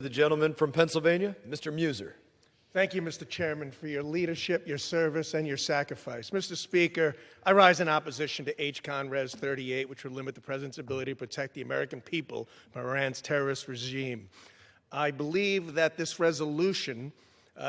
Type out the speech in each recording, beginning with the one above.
The gentleman from Pennsylvania, Mr. Meuser. Thank you, Mr. Chairman, for your leadership, your service, and your sacrifice. Mr. Speaker, I rise in opposition to H-Con Res 38, which would limit the President's ability to protect the American people from Iran's terrorist regime. I believe that this resolution,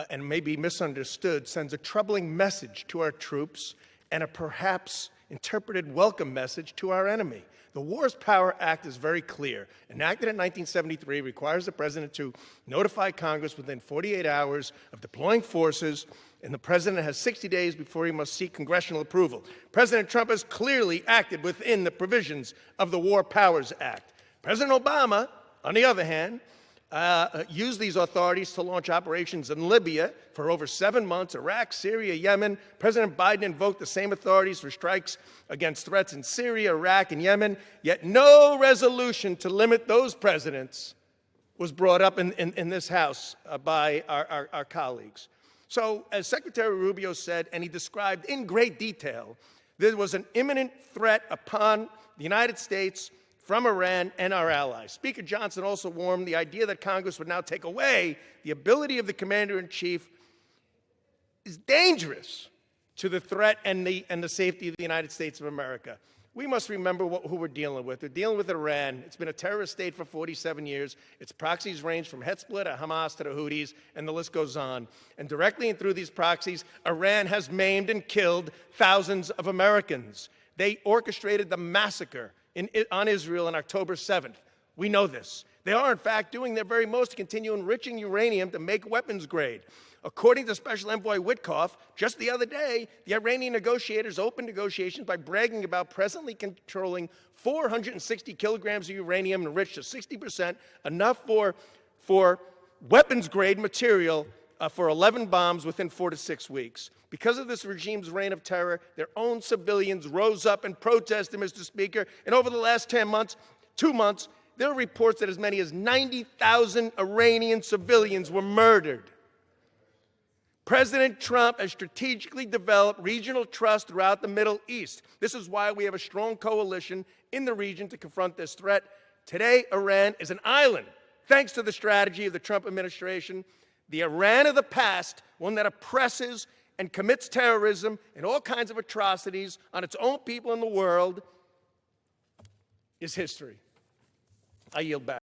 and may be misunderstood, sends a troubling message to our troops and a perhaps interpreted welcome message to our enemy. The Wars Power Act is very clear. Enacted in 1973, requires the President to notify Congress within 48 hours of deploying forces, and the President has 60 days before he must seek congressional approval. President Trump has clearly acted within the provisions of the War Powers Act. President Obama, on the other hand, used these authorities to launch operations in Libya for over 7 months, Iraq, Syria, Yemen. President Biden invoked the same authorities for strikes against threats in Syria, Iraq, and Yemen, yet no resolution to limit those presidents was brought up in this House by our colleagues. So, as Secretary Rubio said, and he described in great detail, there was an imminent threat upon the United States from Iran and our allies. Speaker Johnson also warned the idea that Congress would now take away the ability of the commander-in-chief is dangerous to the threat and the safety of the United States of America. We must remember who we're dealing with. We're dealing with Iran. It's been a terrorist state for 47 years. Its proxies range from Hezbollah to Hamas to the Houthis, and the list goes on. And directly and through these proxies, Iran has maimed and killed thousands of Americans. They orchestrated the massacre on Israel on October 7th. We know this. They are, in fact, doing their very most to continue enriching uranium to make weapons grade. According to Special Envoy Witkoff, just the other day, the Iranian negotiators opened negotiations by bragging about presently controlling 460 kilograms of uranium enriched to 60%, enough for weapons-grade material for 11 bombs within 4 to 6 weeks. Because of this regime's reign of terror, their own civilians rose up and protested, Mr. Speaker. And over the last 2 months, there are reports that as many as 90,000 Iranian civilians were murdered. President Trump has strategically developed regional trust throughout the Middle East. This is why we have a strong coalition in the region to confront this threat. Today, Iran is an island, thanks to the strategy of the Trump administration. The Iran of the past, one that oppresses and commits terrorism and all kinds of atrocities on its own people in the world, is history. I yield back.